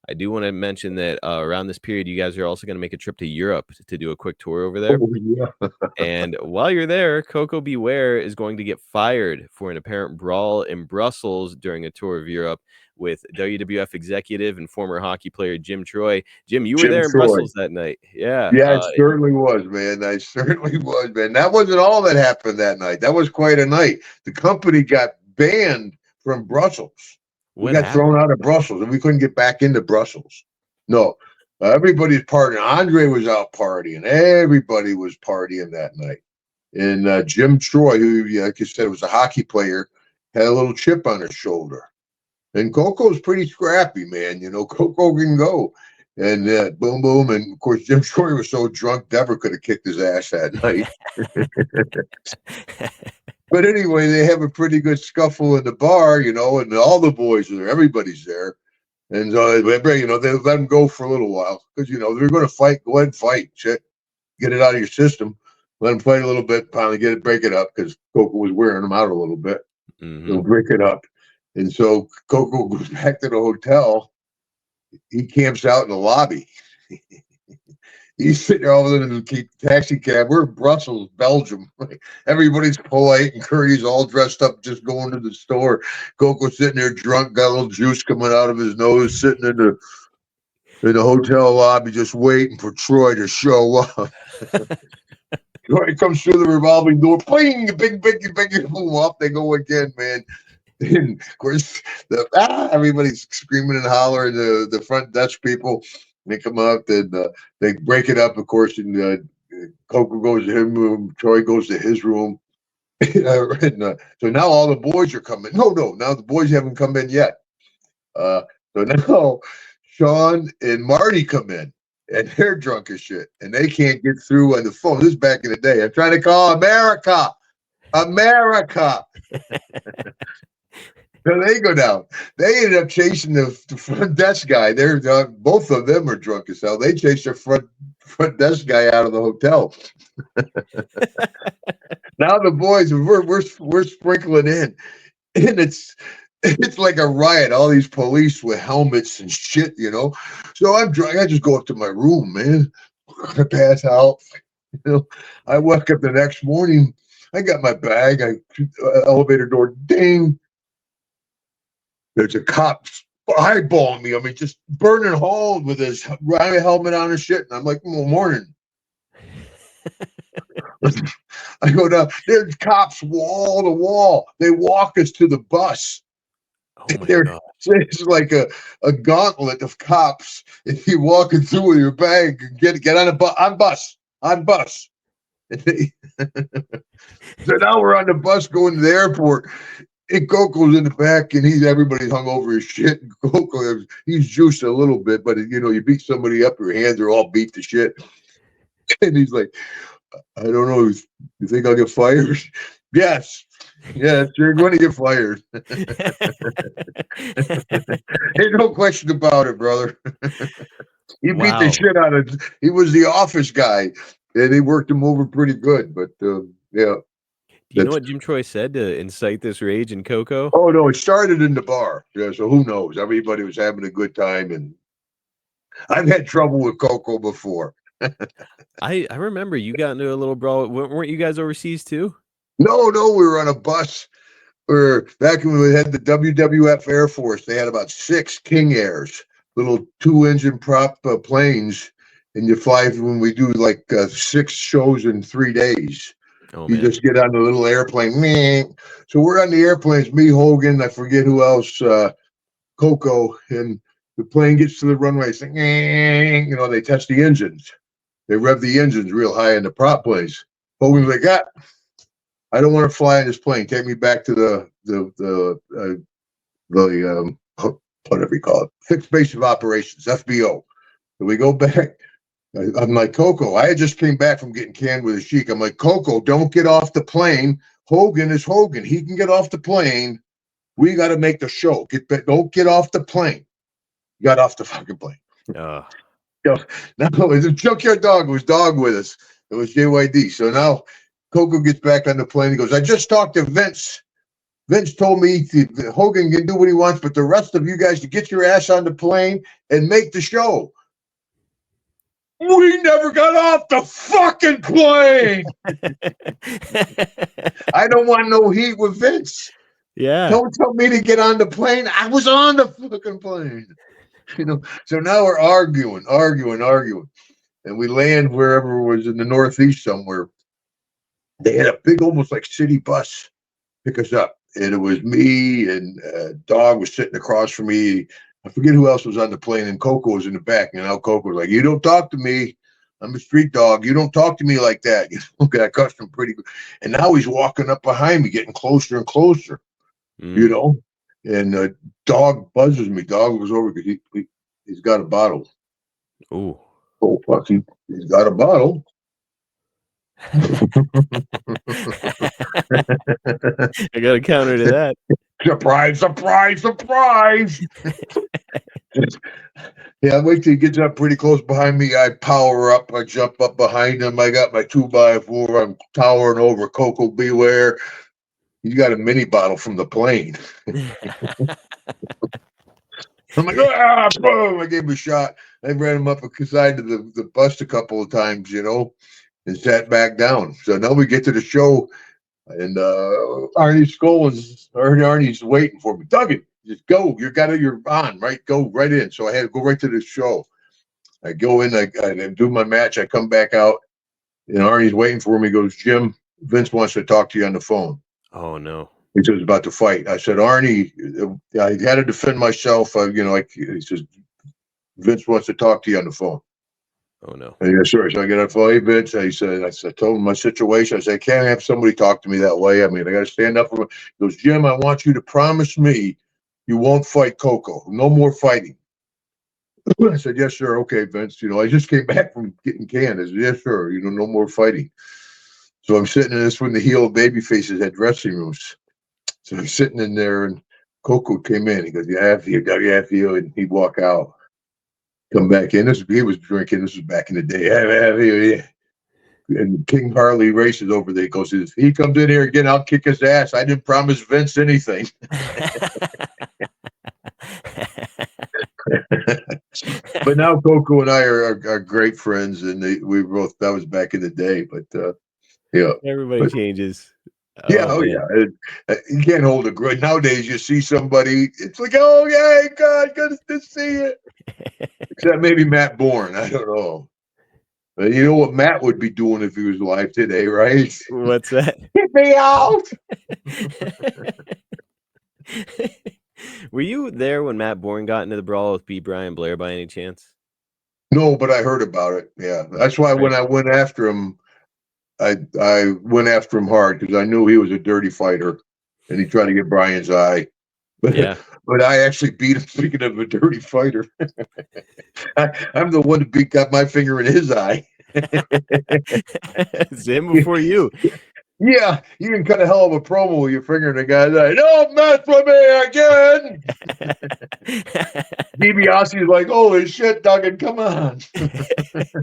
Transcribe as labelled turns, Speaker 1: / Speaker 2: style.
Speaker 1: I do want to mention that around this period, you guys are also going to make a trip to Europe to do a quick tour over there.
Speaker 2: Oh, yeah.
Speaker 1: And while you're there, Koko Beware is going to get fired for an apparent brawl in Brussels during a tour of Europe with WWF executive and former hockey player Jim Troy. Jim, you were
Speaker 2: Jim
Speaker 1: there in
Speaker 2: Troy.
Speaker 1: Brussels that night. Yeah.
Speaker 2: Yeah, it certainly was, man. I certainly was, man. That wasn't all that happened that night. That was quite a night. The company got banned from Brussels. We got thrown out of Brussels, and we couldn't get back into Brussels. No, everybody's partying. Andre was out partying. Everybody was partying that night. And Jim Troy, who, like you said, was a hockey player, had a little chip on his shoulder. And Koko's pretty scrappy, man. You know, Koko can go. And boom, boom. And, of course, Jim Troy was so drunk, Dever could have kicked his ass that night. But anyway, they have a pretty good scuffle in the bar, you know, and all the boys are there. Everybody's there. And so, you know, they let them go for a little while because, you know, they're going to fight. Go ahead and fight. Shit. Get it out of your system. Let them fight a little bit. Finally break it up because Koko was wearing them out a little bit.
Speaker 1: Mm-hmm.
Speaker 2: They'll break it up. And so Koko goes back to the hotel. He camps out in the lobby. He's sitting there all in the taxi cab. We're in Brussels, Belgium. Everybody's polite and courteous, all dressed up, just going to the store. Koko's sitting there drunk, got a little juice coming out of his nose, sitting in the hotel lobby, just waiting for Troy to show up. Troy comes through the revolving door, ping, big, boom, off they go again, man. And of course, everybody's screaming and hollering. The front desk people, they come up and they break it up, of course. And Koko goes to his room, Troy goes to his room. So now all the boys are coming. No, now the boys haven't come in yet. So now Sean and Marty come in, and they're drunk as shit, and they can't get through on the phone. This is back in the day. I'm trying to call America. So they go down. They ended up chasing the front desk guy. They're both of them are drunk as hell. They chased the front desk guy out of the hotel. Now the boys we're sprinkling in, and it's like a riot. All these police with helmets and shit, you know. So I'm drunk. I just go up to my room, man. I pass out. You know, I woke up the next morning. I got my bag. Elevator door, ding. There's a cop eyeballing me. I mean, just burning holes with his helmet on and shit. And I'm like, well, morning. I go down. There's cops wall to wall. They walk us to the bus.
Speaker 1: Oh my God.
Speaker 2: It's like a gauntlet of cops. If you're walking through with your bag, get on a bus. So now we're on the bus going to the airport. And Koko's in the back, and everybody's hung over his shit. And Koko, he's juiced a little bit, but you know, you beat somebody up, your hands are all beat to shit. And he's like, I don't know, you think I'll get fired? Yes, you're going to get fired. Ain't no question about it, brother. He beat the shit out of. He was the office guy, and he worked him over pretty good. But yeah.
Speaker 1: Do you know what Jim Troy said to incite this rage in Koko?
Speaker 2: Oh, no, it started in the bar. Yeah, so who knows? Everybody was having a good time, and I've had trouble with Koko before.
Speaker 1: I remember you got into a little brawl. Weren't you guys overseas too?
Speaker 2: No, we were on a bus. Back when we had the WWF Air Force, they had about 6 King Airs, little 2-engine prop planes, and you fly when we do like 6 shows in 3 days. Oh, you just get on the little airplane. So we're on the airplanes, me, Hogan, I forget who else, Koko, and the plane gets to the runway. It's like, you know, they test the engines. They rev the engines real high in the prop planes. Hogan's like, I don't want to fly in this plane. Take me back to the whatever you call it, fixed base of operations, FBO. So we go back. I'm like, Koko, I just came back from getting canned with a Sheik. I'm like, Koko, don't get off the plane. Hogan is Hogan. He can get off the plane. We got to make the show. Don't get off the plane. Got off the fucking plane. No, it was a junkyard dog. It was dog with us. It was JYD. So now Koko gets back on the plane. He goes, I just talked to Vince. Vince told me Hogan can do what he wants, but the rest of you guys to get your ass on the plane and make the show. We never got off the fucking plane. I don't want no heat with Vince.
Speaker 1: Yeah.
Speaker 2: Don't tell me to get on the plane. I was on the fucking plane. You know, so now we're arguing. And we land wherever it was in the Northeast somewhere. They had a big, almost like city bus pick us up. And it was me and Dog was sitting across from me. I forget who else was on the plane, and Koko was in the back. And now Koko was like, "You don't talk to me. I'm a street dog. You don't talk to me like that." You know, got accustomed pretty good. And now he's walking up behind me, getting closer and closer. You know, and Dog buzzes me. Dog was over because he's got a bottle.
Speaker 1: Ooh.
Speaker 2: Oh fuck! He's got a bottle.
Speaker 1: I got a counter to that.
Speaker 2: Surprise! Yeah, I wait till he gets up pretty close behind me. I power up. I jump up behind him. I got my 2x4. I'm towering over Koko Beware. He's got a mini bottle from the plane. I'm like, boom! I gave him a shot. I ran him up a side of the bus a couple of times, you know, and sat back down. So now we get to the show, and Arnie's waiting for me. Duggan, just go. You're on, right? Go right in. So I had to go right to the show. I go in, I do my match. I come back out, and Arnie's waiting for me. He goes, "Jim, Vince wants to talk to you on the phone."
Speaker 1: Oh no.
Speaker 2: He was about to fight. I said, "Arnie, I had to defend myself. He says, Vince wants to talk to you on the phone."
Speaker 1: Oh no.
Speaker 2: Yeah, sure. So I get on the phone. "Hey, Vince," I told him my situation. I said, "I can't have somebody talk to me that way. I mean, I got to stand up for him." He goes, "Jim, I want you to promise me you won't fight Koko. No more fighting." I said, "Yes, sir. Okay, Vince. You know, I just came back from getting canned." I said, "Yes, sir. You know, no more fighting." So I'm sitting in this when the heel baby faces had dressing rooms. So I'm sitting in there, and Koko came in. He goes, "You have you, and he'd walk out, come back in. He was drinking. This was back in the day. Have you. And King Harley races over there. He goes, "If he comes in here again, I'll kick his ass. I didn't promise Vince anything." But now Koko and I are great friends, and that was back in the day. But yeah,
Speaker 1: Everybody changes.
Speaker 2: Yeah, you can't hold a grudge nowadays. You see somebody, it's like, "Oh yeah, God, good to see it." Except maybe Matt Bourne, I don't know. But you know what Matt would be doing if he was alive today, right?
Speaker 1: What's that?
Speaker 2: Get me out!
Speaker 1: Were you there when Matt Bourne got into the brawl with B. Brian Blair by any chance?
Speaker 2: No, but I heard about it. Yeah, that's why when I went after him, I went after him hard because I knew he was a dirty fighter, and he tried to get Brian's eye.
Speaker 1: Yeah.
Speaker 2: But I actually beat him. Speaking of a dirty fighter, I'm the one who got my finger in his eye.
Speaker 1: It's him before you.
Speaker 2: Yeah, you can cut a hell of a promo with your finger in a guy's eye. "Don't mess with me again." DiBiase's like, "Holy shit, Duggan, come on."